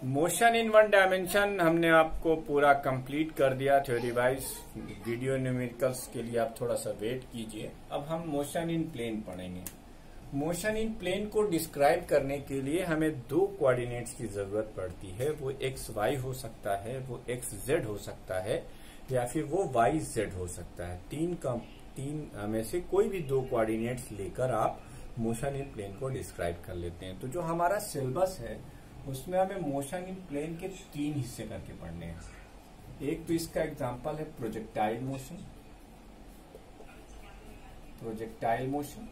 Motion in one dimension हमने आपको पूरा कंप्लीट कर दिया थ्योरी वाइज। वीडियो न्यूमेरिकल्स के लिए आप थोड़ा सा वेट कीजिए। अब हम मोशन इन प्लेन पढ़ेंगे। मोशन इन प्लेन को डिस्क्राइब करने के लिए हमें दो कोऑर्डिनेट्स की जरूरत पड़ती है। वो एक्स वाई हो सकता है, वो एक्स जेड हो सकता है, या फिर वो वाई जेड हो सकता है। तीन में से कोई भी दो कोऑर्डिनेट्स लेकर आप मोशन इन प्लेन को डिस्क्राइब कर लेते हैं। तो जो हमारा सिलेबस है उसमें हमें मोशन इन प्लेन के तीन हिस्से करके पढ़ने हैं। एक तो इसका एग्जांपल है प्रोजेक्टाइल मोशन। Projectile motion.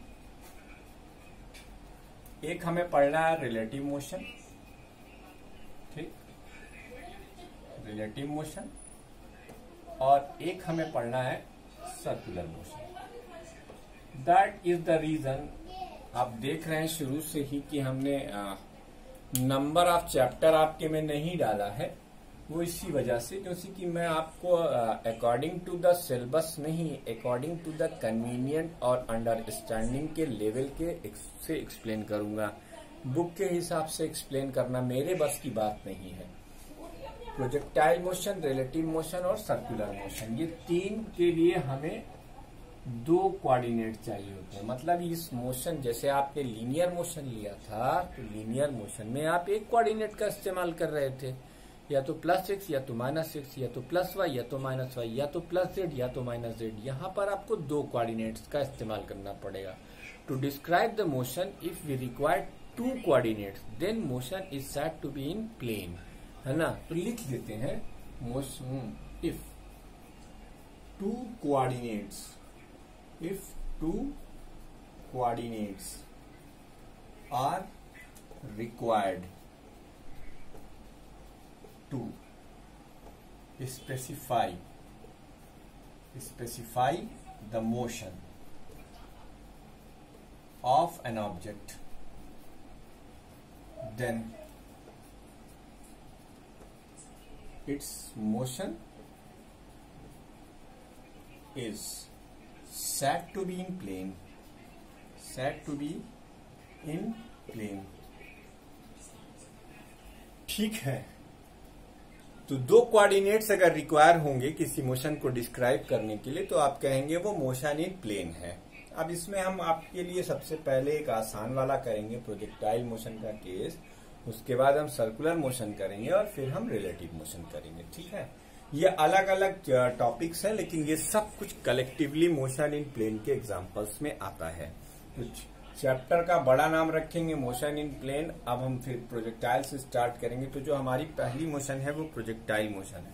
एक हमें पढ़ना है रिलेटिव मोशन। ठीक, रिलेटिव मोशन। और एक हमें पढ़ना है circular motion. That is the reason आप देख रहे हैं शुरू से ही कि हमने नंबर ऑफ चैप्टर आपके में नहीं डाला है। वो इसी वजह से कि मैं आपको अकॉर्डिंग टू द सिलेबस नहीं, अकॉर्डिंग टू द कन्वीनियंट और अंडरस्टैंडिंग के लेवल के से एक्सप्लेन करूंगा। बुक के हिसाब से एक्सप्लेन करना मेरे बस की बात नहीं है। प्रोजेक्टाइल मोशन, रिलेटिव मोशन और सर्कुलर मोशन, ये तीन के लिए हमें दो कोऑर्डिनेट चाहिए होते हैं। मतलब इस मोशन, जैसे आपने लीनियर मोशन लिया था तो लीनियर मोशन में आप एक कोऑर्डिनेट का इस्तेमाल कर रहे थे, या तो +6 या तो -6 या तो +y या तो -y या तो +z या तो -z। यहाँ पर आपको दो कोऑर्डिनेट्स का इस्तेमाल करना पड़ेगा। To describe the motion if we require two coordinates then motion is said to be in plane, है ना। तो लिख देते हैं motion if two coordinates, if two coordinates are required to specify the motion of an object, then its motion is said to be in plane, said to be in plane। ठीक है, तो दो कोऑर्डिनेट्स अगर require होंगे किसी motion को describe करने के लिए तो आप कहेंगे वो मोशन इन प्लेन है। अब इसमें हम आपके लिए सबसे पहले एक आसान वाला करेंगे, प्रोजेक्टाइल मोशन का केस। उसके बाद हम सर्कुलर मोशन करेंगे और फिर हम रिलेटिव मोशन करेंगे। ठीक है, ये अलग अलग टॉपिक्स हैं, लेकिन ये सब कुछ कलेक्टिवली मोशन इन प्लेन के एग्जांपल्स में आता है। कुछ चैप्टर का बड़ा नाम रखेंगे मोशन इन प्लेन। अब हम फिर प्रोजेक्टाइल से स्टार्ट करेंगे। तो जो हमारी पहली मोशन है वो प्रोजेक्टाइल मोशन है।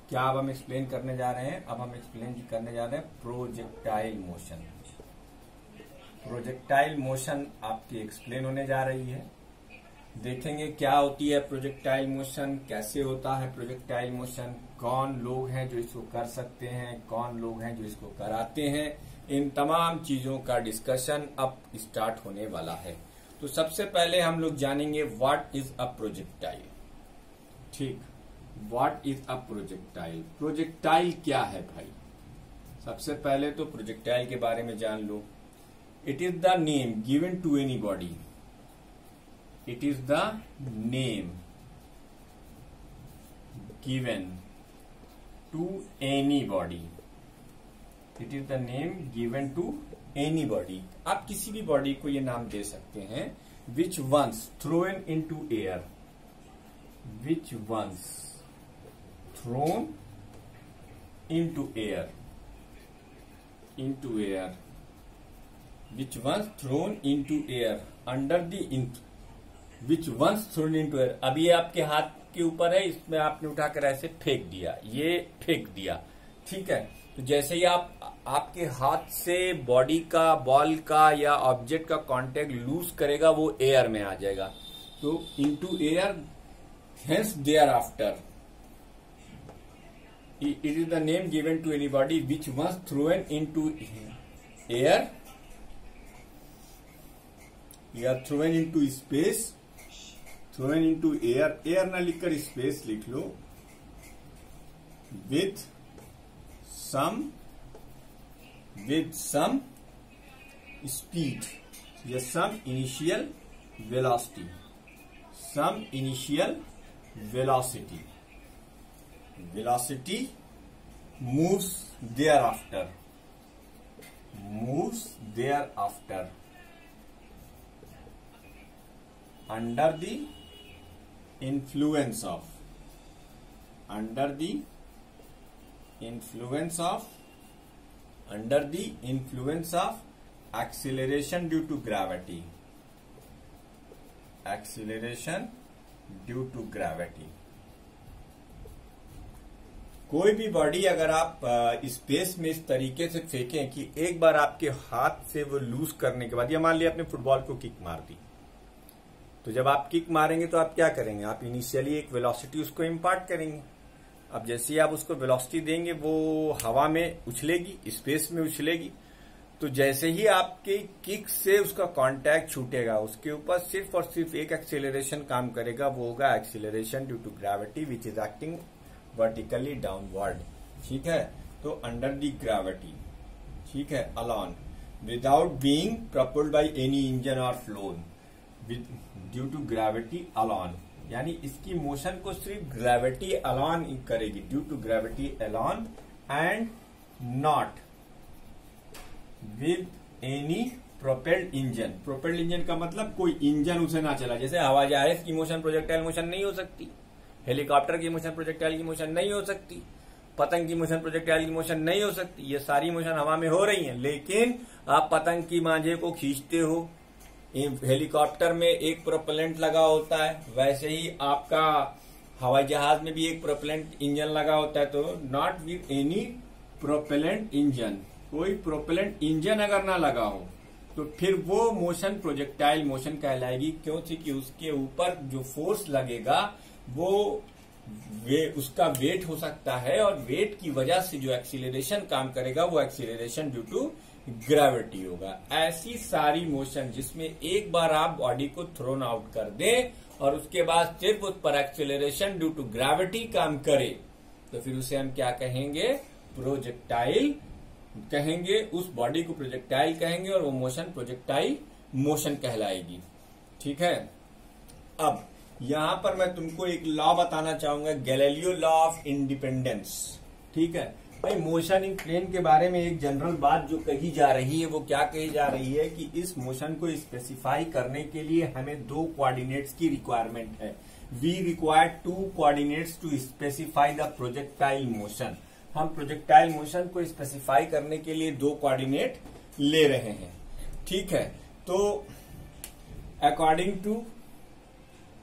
क्या अब हम एक्सप्लेन करने जा रहे हैं? अब हम एक्सप्लेन करने जा रहे हैं प्रोजेक्टाइल मोशन। प्रोजेक्टाइल मोशन आपकी एक्सप्लेन होने जा रही है। देखेंगे क्या होती है प्रोजेक्टाइल मोशन, कैसे होता है प्रोजेक्टाइल मोशन, कौन लोग हैं जो इसको कर सकते हैं, कौन लोग हैं जो इसको कराते हैं। इन तमाम चीजों का डिस्कशन अब स्टार्ट होने वाला है। तो सबसे पहले हम लोग जानेंगे व्हाट इज अ प्रोजेक्टाइल। ठीक, what is a projectile. Projectile क्या है भाई? सबसे पहले तो प्रोजेक्टाइल के बारे में जान लो। It is the name given to any body. It is the name given to anybody. It is the name given to anybody. आप किसी भी बॉडी को ये नाम दे सकते हैं। Which once thrown into air. Which once thrown into air. Into air. Which once thrown into air under the which once thrown into air. अब ये आपके हाथ के ऊपर है, इसमें आपने उठाकर ऐसे फेंक दिया, ये फेंक दिया। ठीक है, तो जैसे ही आपके हाथ से बॉडी का, बॉल का या ऑब्जेक्ट का कांटेक्ट लूज करेगा वो एयर में आ जाएगा। तो into air, hence thereafter it is the name given to any body which once thrown into air या thrown into space. Thrown into air, air ना लिखकर स्पेस लिख लो। विथ सम स्पीड या some initial velocity velocity. Velocity moves thereafter. Moves thereafter under the influence of. Under the influence of. Under the influence of acceleration due to gravity. Acceleration due to gravity. कोई भी body अगर आप space में इस तरीके से फेंकें कि एक बार आपके हाथ से वो लूज करने के बाद, या मान लिया आपने फुटबॉल को किक मार दी, तो जब आप किक मारेंगे तो आप क्या करेंगे? आप इनिशियली एक वेलोसिटी उसको इम्पार्ट करेंगे। अब जैसे ही आप उसको वेलोसिटी देंगे वो हवा में उछलेगी, स्पेस में उछलेगी। तो जैसे ही आपके किक से उसका कांटेक्ट छूटेगा, उसके ऊपर सिर्फ और सिर्फ एक एक्सेलरेशन काम करेगा, वो होगा acceleration due to gravity which is acting vertically downward. ठीक है, तो अंडर दी ग्रेविटी, ठीक है, alone without being propelled by any engine और flown due to gravity alone, यानी इसकी मोशन को सिर्फ ग्रेविटी अलॉन करेगी, due to gravity alone and not with any propelled engine. Propelled engine का मतलब कोई इंजन उसे ना चला। जैसे हवाई जहाज की मोशन प्रोजेक्टाइल मोशन नहीं हो सकती, हेलीकॉप्टर की मोशन प्रोजेक्टाइल की मोशन नहीं हो सकती, पतंग की मोशन प्रोजेक्टाइल की मोशन नहीं हो सकती। ये सारी मोशन हवा में हो रही है, लेकिन आप पतंग की मांझे को खींचते हो, हेलीकॉप्टर में एक प्रोपेलेंट लगा होता है, वैसे ही आपका हवाई जहाज में भी एक प्रोपेलेंट इंजन लगा होता है। तो not with any propellant engine, कोई प्रोपेलेंट इंजन अगर ना लगा हो तो फिर वो मोशन प्रोजेक्टाइल मोशन कहलाएगी, क्योंकि उसके ऊपर जो फोर्स लगेगा वो उसका वेट हो सकता है, और वेट की वजह से जो एक्सीलरेशन काम करेगा वो एक्सीलरेशन ड्यू टू ग्रेविटी होगा। ऐसी सारी मोशन जिसमें एक बार आप बॉडी को थ्रोन आउट कर दें और उसके बाद सिर्फ उस पर एक्सीलरेशन ड्यू टू ग्रेविटी काम करे, तो फिर उसे हम क्या कहेंगे? प्रोजेक्टाइल कहेंगे। उस बॉडी को प्रोजेक्टाइल कहेंगे और वो मोशन प्रोजेक्टाइल मोशन कहलाएगी। ठीक है, अब यहां पर मैं तुमको एक लॉ बताना चाहूंगा, गैलीलियो लॉ ऑफ इंडिपेंडेंस। ठीक है भाई, मोशन इन प्लेन के बारे में एक जनरल बात जो कही जा रही है वो क्या कही जा रही है कि इस मोशन को स्पेसिफाई करने के लिए हमें 2 कोऑर्डिनेट्स की रिक्वायरमेंट है। We require 2 coordinates to specify the projectile motion. हम प्रोजेक्टाइल मोशन को स्पेसिफाई करने के लिए 2 कोऑर्डिनेट ले रहे हैं। ठीक है, तो अकॉर्डिंग टू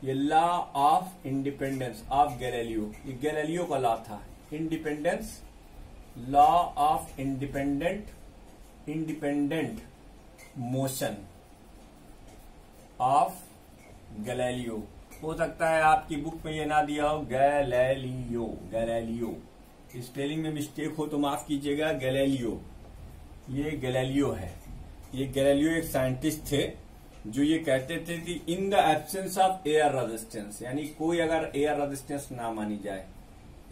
ये law of independence of Galileo, ये गैलीलियो का लॉ था, independence law of independent motion of Galileo. हो सकता है आपकी बुक में ये ना दिया हो गैलीलियो, गैलीलियो स्पेलिंग में मिस्टेक हो तो माफ कीजिएगा, गैलीलियो, ये गैलीलियो है। ये गैलीलियो एक साइंटिस्ट थे जो ये कहते थे कि in the absence of air resistance, यानी कोई अगर एयर रेजिस्टेंस ना मानी जाए,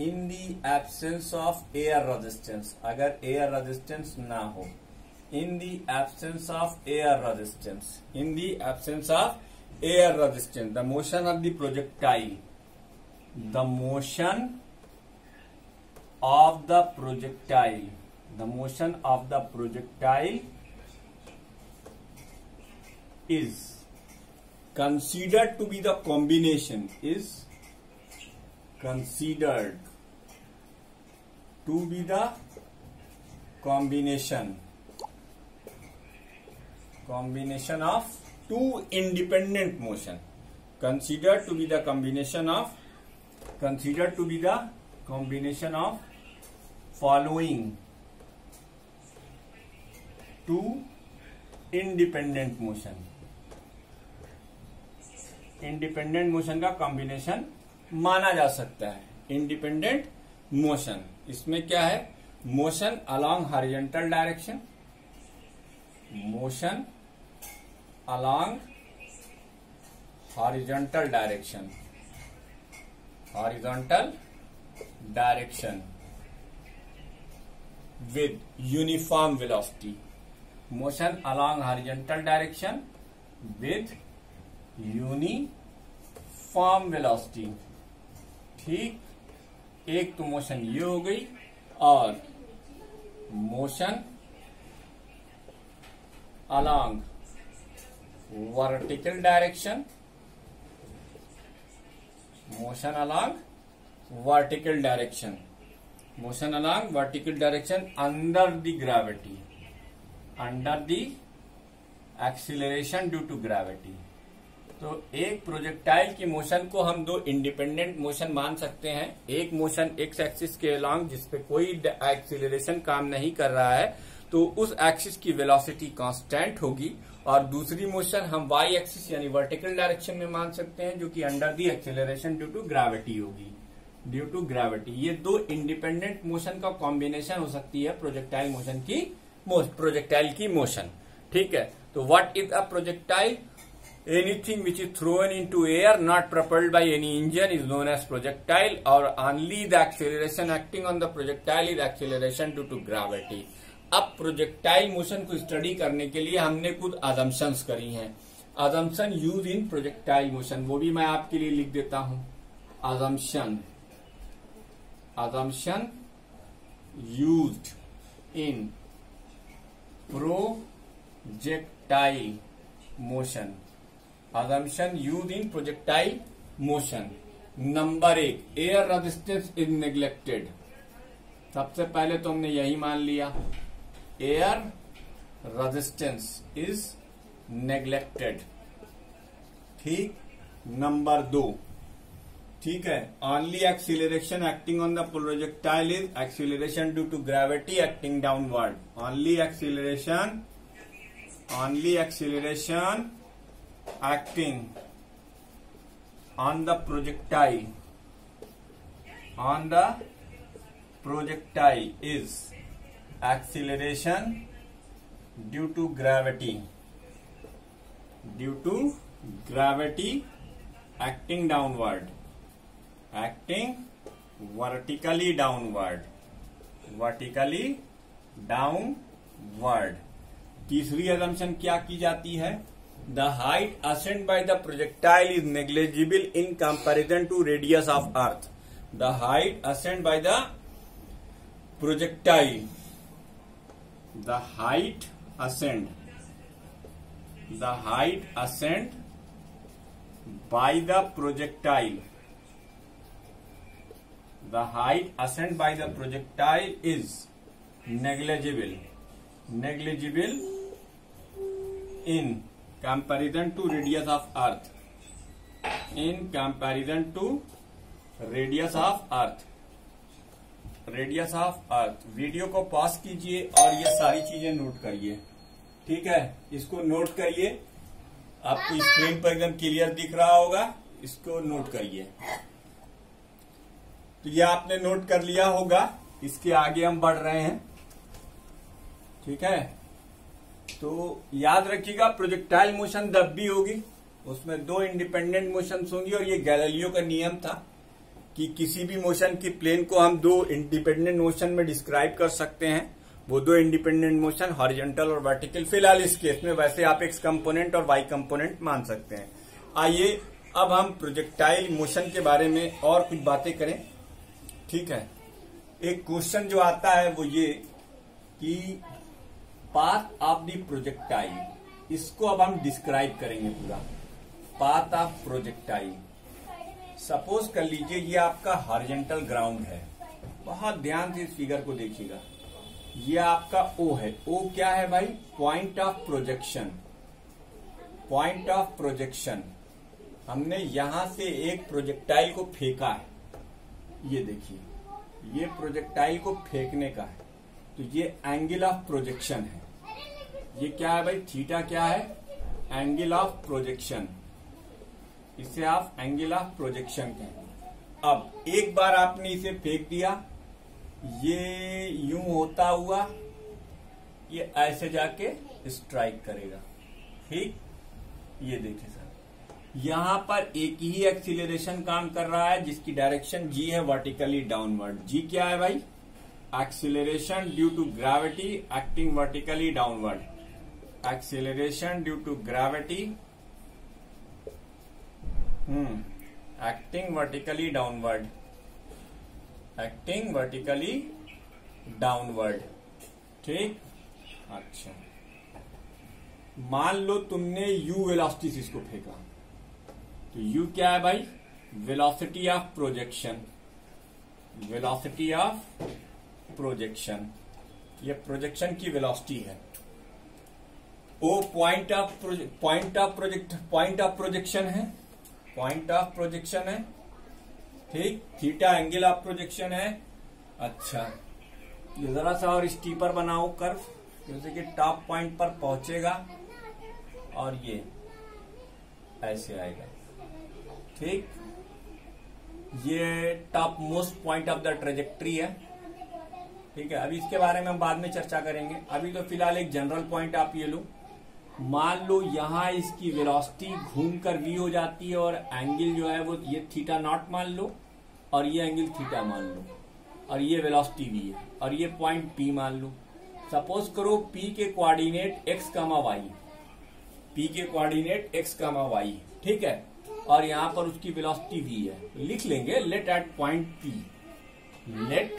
in the absence of air resistance, अगर एयर रेजिस्टेंस ना हो, in the absence of air resistance, in the absence of air resistance, the motion of the projectile, the motion of the projectile, the motion of the projectile is considered to be the combination, is considered to be the combination of 2 independent motion, considered to be the combination of following 2 independent motion। Independent motion का combination माना जा सकता है। Independent motion, इसमें क्या है? Motion along horizontal direction, motion along horizontal direction, horizontal direction with uniform velocity, motion along horizontal direction with uniform velocity, ठीक, एक तो मोशन ये हो गई, और motion along vertical direction, motion along vertical direction, motion along vertical direction under the gravity, under the acceleration due to gravity। तो एक projectile की मोशन को हम दो इंडिपेंडेंट मोशन मान सकते हैं। एक मोशन एक्स एक्सिस के अलॉन्ग जिसपे कोई एक्सीलरेशन काम नहीं कर रहा है, तो उस एक्सिस की वेलोसिटी कांस्टेंट होगी, और दूसरी मोशन हम वाई एक्सिस यानी वर्टिकल डायरेक्शन में मान सकते हैं, जो कि under the acceleration due to gravity होगी, ड्यू टू ग्रेविटी। ये दो इंडिपेंडेंट मोशन का कॉम्बिनेशन हो सकती है प्रोजेक्टाइल की मोशन। ठीक है, तो what is a projectile? Anything which is throne into air not propelled by any engine is known as projectile, or only the acceleration acting on the projectile is acceleration due to gravity। अब projectile motion को study करने के लिए हमने कुछ assumptions करी हैं। Assumption use in projectile motion, वो भी मैं आपके लिए लिख देता हूं। Assumption used in projectile motion, assumption used in projectile motion। Number 1, air resistance is neglected. सबसे पहले तो हमने यही मान लिया, एयर रेजिस्टेंस इज नेग्लेक्टेड। ठीक, नंबर 2, ठीक है, only acceleration acting on the projectile is acceleration due to gravity acting downward. Only acceleration acting on the projectile is acceleration due to gravity acting vertically downward। तीसरी assumption क्या की जाती है? The height ascended by the projectile is negligible in comparison to radius of Earth। The height ascended by the projectile, the height ascend by the projectile, the height ascended by the projectile is negligible in comparison to radius of Earth, radius of Earth। Video को pause कीजिए और ये सारी चीजें note करिए। ठीक है, इसको नोट करिए, आपको स्क्रीन पर एकदम क्लियर दिख रहा होगा, इसको नोट करिए। तो ये आपने नोट कर लिया होगा, इसके आगे हम बढ़ रहे हैं। ठीक है, तो याद रखिएगा प्रोजेक्टाइल मोशन जब भी होगी उसमें दो इंडिपेंडेंट मोशंस होंगी, और ये गैलीलियो का नियम था कि किसी भी मोशन की प्लेन को हम दो इंडिपेंडेंट मोशन में डिस्क्राइब कर सकते हैं। वो दो इंडिपेंडेंट मोशन हॉरिजॉन्टल और वर्टिकल। फिलहाल इस केस में वैसे आप एक्स कंपोनेंट और वाई कंपोनेंट मान सकते हैं। आइए अब हम प्रोजेक्टाइल मोशन के बारे में और कुछ बातें करें। ठीक है, एक क्वेश्चन जो आता है वो ये कि पाथ ऑफ द प्रोजेक्टाइल, इसको अब हम डिस्क्राइब करेंगे पूरा। पाथ ऑफ प्रोजेक्टाइल, सपोज कर लीजिए ये आपका हॉरिजॉन्टल ग्राउंड है। बहुत ध्यान से इस फिगर को देखिएगा, ये आपका ओ है। ओ क्या है भाई? Point of projection. हमने यहां से एक प्रोजेक्टाइल को फेंका है, ये देखिए, ये प्रोजेक्टाइल को फेंकने का है, तो ये एंगल ऑफ प्रोजेक्शन है। ये क्या है भाई? थीटा क्या है? Angle of projection. इसे आप एंगल ऑफ प्रोजेक्शन कहें। अब एक बार आपने इसे फेंक दिया, ये यूं होता हुआ ये ऐसे जाके स्ट्राइक करेगा। ठीक, ये देखिए सर, यहां पर एक ही एक्सीलरेशन काम कर रहा है जिसकी डायरेक्शन जी है, वर्टिकली डाउनवर्ड। जी क्या है भाई? Acceleration due to gravity acting vertically downward. Acceleration due to gravity acting vertically downward. Acting vertically downward. ठीक, अच्छा मान लो तुमने u वेलोसिटी से इसको फेंका, तो u क्या है भाई? Velocity of projection, velocity of projection, ये प्रोजेक्शन की वेलोसिटी है। ओ पॉइंट ऑफ प्रोजेक्शन है, पॉइंट ऑफ प्रोजेक्शन है। ठीक, थीटा एंगल ऑफ प्रोजेक्शन है। अच्छा, ये जरा सा और स्टीपर बनाओ कर्व, जैसे कि टॉप पॉइंट पर पहुंचेगा और ये ऐसे आएगा। ठीक, ये top most point of the trajectory है। ठीक है, अभी इसके बारे में हम बाद में चर्चा करेंगे। अभी तो फिलहाल एक जनरल पॉइंट आप ये लो, मान लो यहां इसकी वेलोसिटी घूमकर v हो जाती है और एंगल जो है वो ये थीटा नॉट मान लो और ये एंगल थीटा मान लो और ये वेलोसिटी v है और ये पॉइंट P मान लो। सपोज करो P के कोऑर्डिनेट x, y, P के कोऑर्डिनेट x, y, ठीक है, और यहां पर उसकी वेलोसिटी v है। लिख लेंगे let at point P, let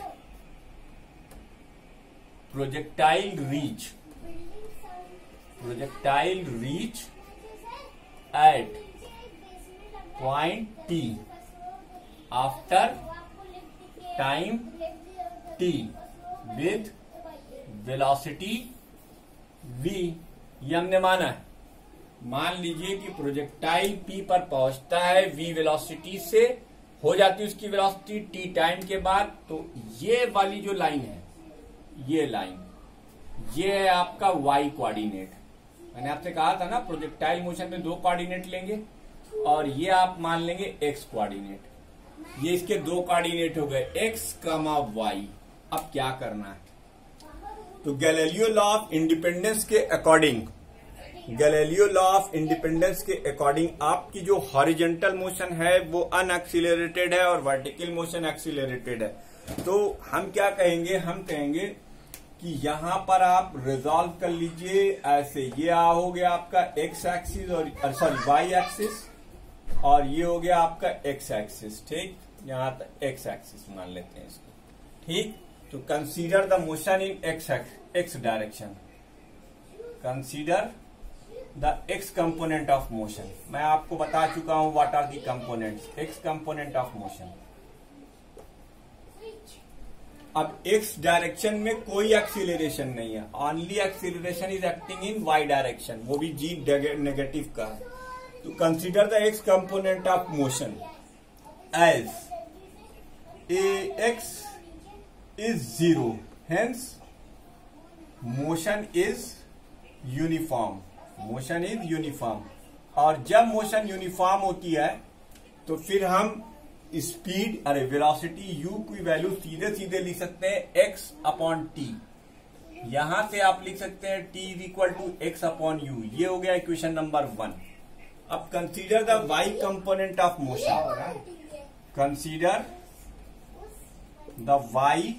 projectile reach at point P after time t with velocity v। ये हमने माना है। मान लीजिए कि प्रोजेक्टाइल P पर पहुंचता है v वेलोसिटी से, हो जाती है उसकी वेलोसिटी t टाइम के बाद। तो ये वाली जो लाइन है, ये लाइन, ये है आपका y कोऑर्डिनेट। मैंने आपसे कहा था ना प्रोजेक्टाइल मोशन में दो कोऑर्डिनेट लेंगे और ये आप मान लेंगे x कोऑर्डिनेट। ये इसके दो कोऑर्डिनेट हो गए x, y। अब क्या करना है? तो गैलीलियो लॉ ऑफ इंडिपेंडेंस के according, Galileo law of independence के अकॉर्डिंग आपकी जो हॉरिजॉन्टल मोशन है वो अनएक्सीलरेटेड है और वर्टिकल मोशन एक्सीलरेटेड है। तो हम क्या कहेंगे? हम कहेंगे कि यहां पर आप रिजॉल्व कर लीजिए ऐसे, ये हो गया आपका एक्स एक्सिस और सॉरी वाई एक्सिस, और ये हो गया आपका एक्स एक्सिस। ठीक, यहां तक एक्स एक्सिस मान लेते हैं इसको। ठीक, तो consider the motion in X direction, consider the X component of motion. मैं आपको बता चुका हूं what are the components, X component of motion. अब एक्स डायरेक्शन में कोई एक्सीलरेशन नहीं है, only acceleration is acting in Y direction, वो भी जी नेगेटिव का है। तो consider the X component of motion as a X is 0, hence motion is uniform, motion is uniform. और जब मोशन यूनिफॉर्म होती है तो फिर हम स्पीड वेलोसिटी u की वैल्यू सीधे सीधे लिख सकते हैं x अपॉन टी। यहां से आप लिख सकते हैं t is equal to X upon U. ये हो गया इक्वेशन नंबर 1। अब consider the y component of motion, consider the y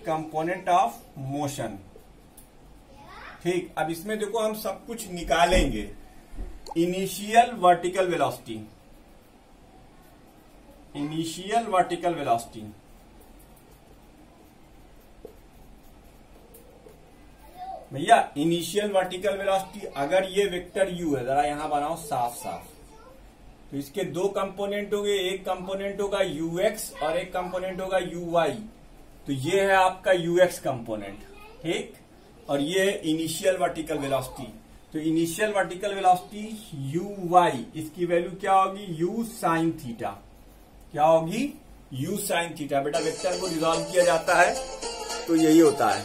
component of motion. ठीक, अब इसमें देखो हम सब कुछ निकालेंगे। Initial vertical velocity, initial vertical velocity, भैया इनिशियल वर्टिकल वेलोसिटी अगर ये वेक्टर u है, जरा यहां बनाओ साफ साफ, तो इसके दो कंपोनेंट हो गए, एक कंपोनेंट होगा ux और एक कंपोनेंट होगा uy। तो ये है आपका ux कंपोनेंट। ठीक, और ये है इनिशियल वर्टिकल वेलोसिटी। तो इनिशियल वर्टिकल वेलोसिटी uy, इसकी वैल्यू क्या होगी? u sine theta. क्या होगी? u sine theta. बेटा वेक्टर को रिजॉल्व किया जाता है तो यही होता है।